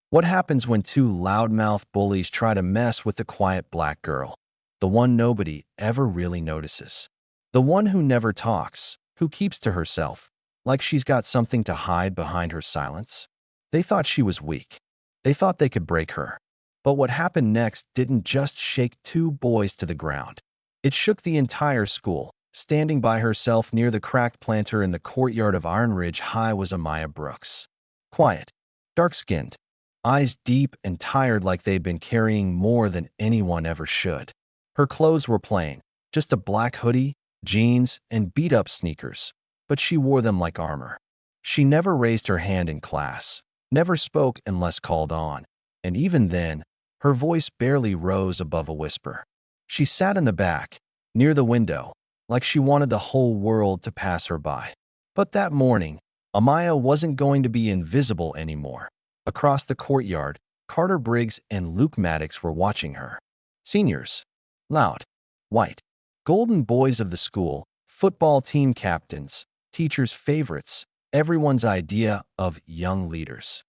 What happens when two loudmouth bullies try to mess with the quiet black girl? The one nobody ever really notices. The one who never talks, who keeps to herself, like she's got something to hide behind her silence. They thought she was weak. They thought they could break her. But what happened next didn't just shake two boys to the ground. It shook the entire school. Standing by herself near the cracked planter in the courtyard of Iron Ridge High was Amaya Brooks. Quiet, dark-skinned, eyes deep and tired like they'd been carrying more than anyone ever should. Her clothes were plain, just a black hoodie, jeans, and beat-up sneakers, but she wore them like armor. She never raised her hand in class, never spoke unless called on, and even then, her voice barely rose above a whisper. She sat in the back, near the window, like she wanted the whole world to pass her by. But that morning, Amaya wasn't going to be invisible anymore. Across the courtyard, Carter Briggs and Luke Maddox were watching her. Seniors. Loud. White. Golden boys of the school, football team captains, teachers' favorites, everyone's idea of young leaders.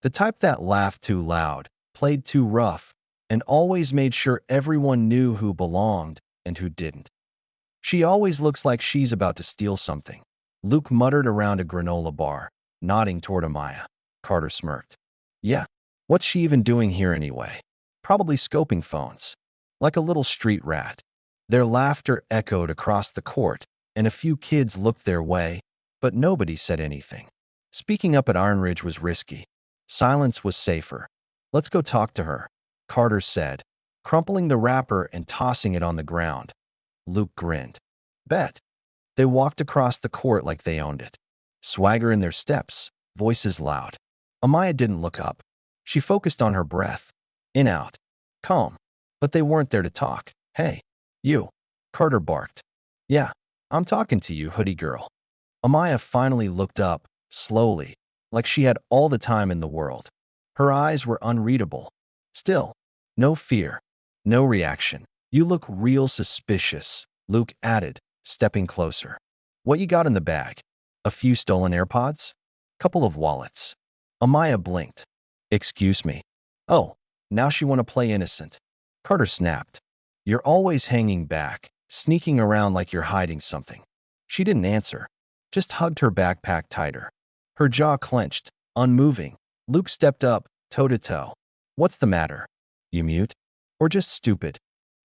The type that laughed too loud, played too rough, and always made sure everyone knew who belonged and who didn't. She always looks like she's about to steal something. Luke muttered around a granola bar, nodding toward Amaya. Carter smirked. Yeah, what's she even doing here anyway? Probably scoping phones. Like a little street rat. Their laughter echoed across the court, and a few kids looked their way, but nobody said anything. Speaking up at Iron Ridge was risky. Silence was safer. Let's go talk to her, Carter said, crumpling the wrapper and tossing it on the ground. Luke grinned. Bet. They walked across the court like they owned it. Swagger in their steps, voices loud. Amaya didn't look up. She focused on her breath. In, out. Calm. But they weren't there to talk. Hey, you. Carter barked. Yeah, I'm talking to you, hoodie girl. Amaya finally looked up, slowly, like she had all the time in the world. Her eyes were unreadable. Still, no fear, no reaction. You look real suspicious, Luke added, stepping closer. What you got in the bag? A few stolen AirPods? Couple of wallets. Amaya blinked. Excuse me. Oh, now she want to play innocent. Carter snapped. You're always hanging back, sneaking around like you're hiding something. She didn't answer, just hugged her backpack tighter. Her jaw clenched, unmoving. Luke stepped up, toe-to-toe. What's the matter? You mute? Or just stupid?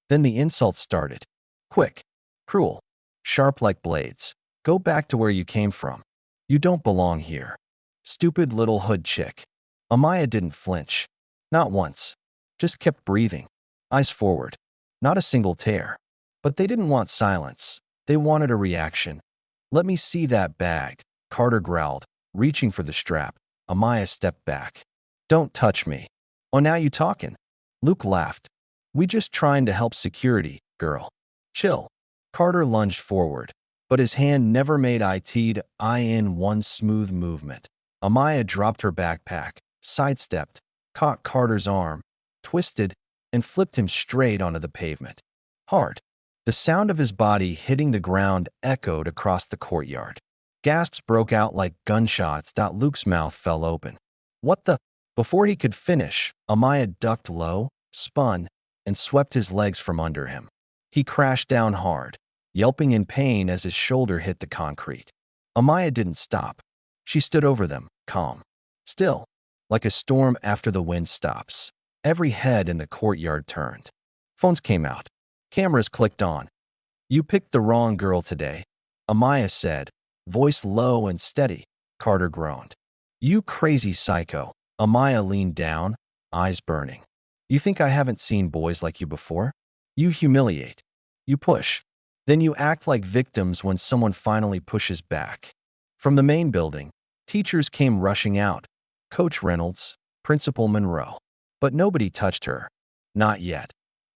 Then the insults started. Quick, cruel, sharp like blades. Go back to where you came from. You don't belong here. Stupid little hood chick. Amaya didn't flinch. Not once. Just kept breathing. Eyes forward. Not a single tear. But they didn't want silence. They wanted a reaction. Let me see that bag, Carter growled, reaching for the strap. Amaya stepped back. Don't touch me. Oh, now you talking. Luke laughed. We just trying to help security, girl. Chill. Carter lunged forward, but his hand never made it in one smooth movement. Amaya dropped her backpack, sidestepped, caught Carter's arm, twisted, and flipped him straight onto the pavement. Hard. The sound of his body hitting the ground echoed across the courtyard. Gasps broke out like gunshots. Luke's mouth fell open. What the? Before he could finish, Amaya ducked low, spun, and swept his legs from under him. He crashed down hard, yelping in pain as his shoulder hit the concrete. Amaya didn't stop. She stood over them, calm. Still, like a storm after the wind stops. Every head in the courtyard turned. Phones came out. Cameras clicked on. You picked the wrong girl today, Amaya said, voice low and steady. Carter groaned. You crazy psycho. Amaya leaned down, eyes burning. You think I haven't seen boys like you before? You humiliate. You push. Then you act like victims when someone finally pushes back. From the main building, teachers came rushing out. Coach Reynolds, Principal Monroe. But nobody touched her. Not yet.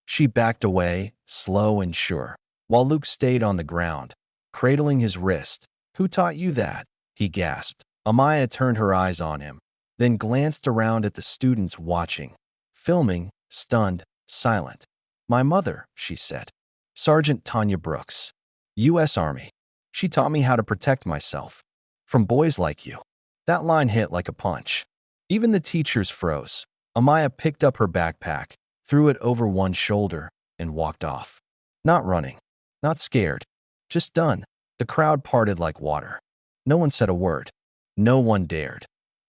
She backed away, slow and sure, while Luke stayed on the ground, cradling his wrist. Who taught you that? He gasped. Amaya turned her eyes on him, then glanced around at the students watching, filming, stunned, silent. My mother, she said. Sergeant Tanya Brooks. U.S. Army. She taught me how to protect myself. From boys like you. That line hit like a punch. Even the teachers froze. Amaya picked up her backpack, threw it over one shoulder, and walked off. Not running, not scared, just done. The crowd parted like water. No one said a word. No one dared.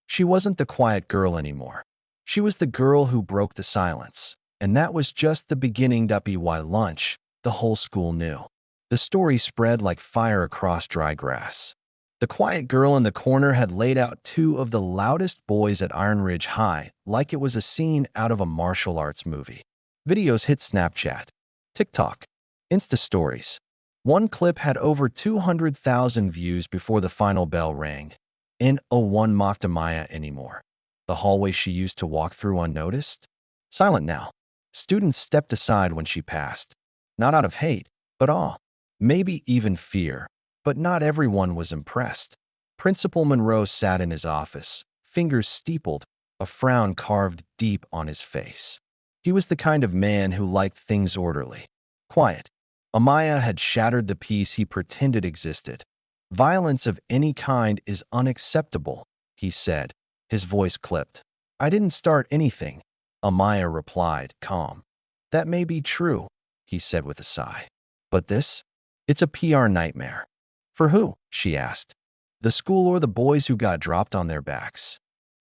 She wasn't the quiet girl anymore. She was the girl who broke the silence. And that was just the beginning. By lunch, the whole school knew. The story spread like fire across dry grass. The quiet girl in the corner had laid out two of the loudest boys at Iron Ridge High like it was a scene out of a martial arts movie. Videos hit Snapchat, TikTok, Insta stories. One clip had over 200,000 views before the final bell rang. No one mocked Amaya anymore. The hallway she used to walk through unnoticed? Silent now. Students stepped aside when she passed. Not out of hate, but awe. Maybe even fear. But not everyone was impressed. Principal Monroe sat in his office, fingers steepled, a frown carved deep on his face. He was the kind of man who liked things orderly, quiet. Amaya had shattered the peace he pretended existed. Violence of any kind is unacceptable, he said, his voice clipped. I didn't start anything, Amaya replied, calm. That may be true, he said with a sigh. But this? It's a PR nightmare. For who? She asked. The school or the boys who got dropped on their backs?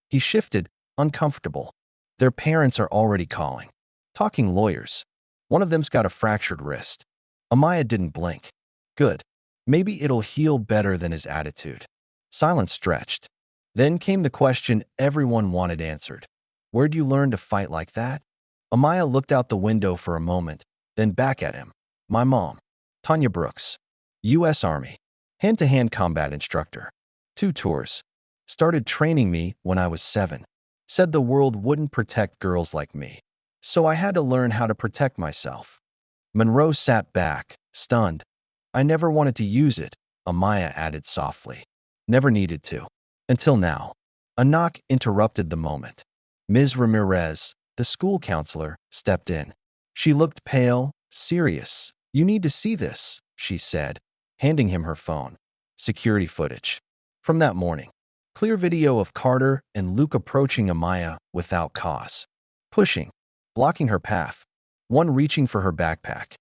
He shifted, uncomfortable. Their parents are already calling. Talking lawyers. One of them's got a fractured wrist. Amaya didn't blink. Good. Maybe it'll heal better than his attitude. Silence stretched. Then came the question everyone wanted answered. Where'd you learn to fight like that? Amaya looked out the window for a moment, then back at him. My mom. Tanya Brooks. U.S. Army. Hand-to-hand combat instructor. 2 tours. Started training me when I was 7. Said the world wouldn't protect girls like me. So I had to learn how to protect myself. Monroe sat back, stunned. I never wanted to use it, Amaya added softly. Never needed to. Until now. A knock interrupted the moment. Ms. Ramirez, the school counselor, stepped in. She looked pale, serious. You need to see this, she said, handing him her phone. Security footage. From that morning. Clear video of Carter and Luke approaching Amaya without cause. Pushing. Blocking her path. One reaching for her backpack.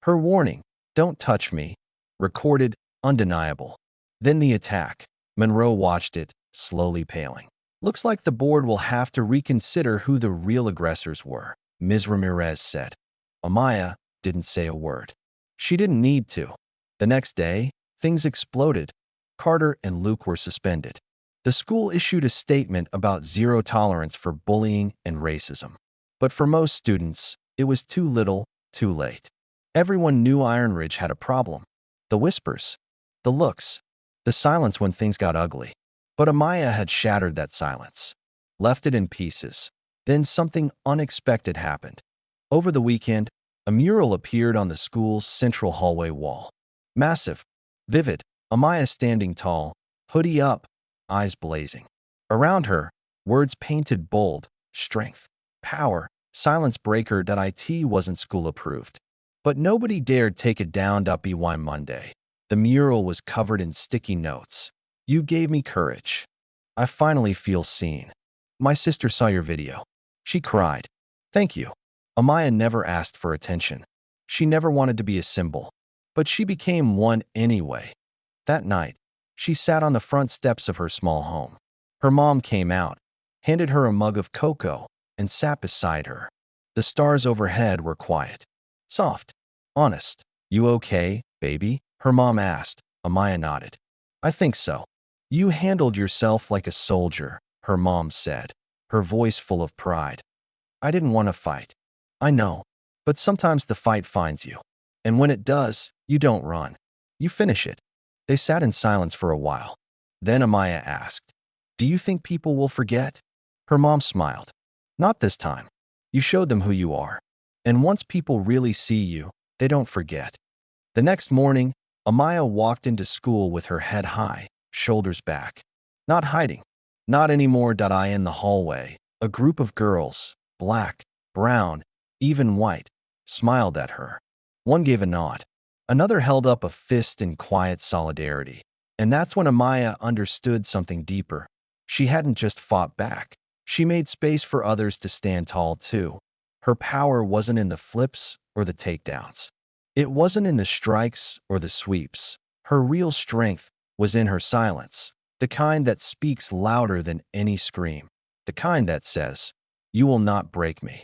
Her warning, don't touch me. Recorded, undeniable. Then the attack. Monroe watched it, slowly paling. Looks like the board will have to reconsider who the real aggressors were, Ms. Ramirez said. Amaya didn't say a word. She didn't need to. The next day, things exploded. Carter and Luke were suspended. The school issued a statement about zero tolerance for bullying and racism. But for most students, it was too little, too late. Everyone knew Iron Ridge had a problem. The whispers, the looks, the silence when things got ugly. But Amaya had shattered that silence, left it in pieces. Then something unexpected happened. Over the weekend, a mural appeared on the school's central hallway wall. Massive, vivid, Amaya standing tall, hoodie up, eyes blazing. Around her, words painted bold, strength, power, silence breaker. It wasn't school approved. But nobody dared take it down. By Monday. The mural was covered in sticky notes. You gave me courage. I finally feel seen. My sister saw your video. She cried. Thank you. Amaya never asked for attention. She never wanted to be a symbol. But she became one anyway. That night, she sat on the front steps of her small home. Her mom came out, handed her a mug of cocoa, and sat beside her. The stars overhead were quiet. Soft. Honest. You okay, baby? Her mom asked. Amaya nodded. I think so. You handled yourself like a soldier, her mom said, her voice full of pride. I didn't want to fight. I know. But sometimes the fight finds you. And when it does, you don't run. You finish it. They sat in silence for a while. Then Amaya asked, do you think people will forget? Her mom smiled. Not this time. You showed them who you are. And once people really see you, they don't forget. The next morning, Amaya walked into school with her head high, shoulders back. Not hiding. Not anymore. In the hallway, a group of girls, black, brown, even white, smiled at her. One gave a nod. Another held up a fist in quiet solidarity. And that's when Amaya understood something deeper. She hadn't just fought back. She made space for others to stand tall too. Her power wasn't in the flips or the takedowns. It wasn't in the strikes or the sweeps. Her real strength was in her silence, the kind that speaks louder than any scream, the kind that says, "You will not break me."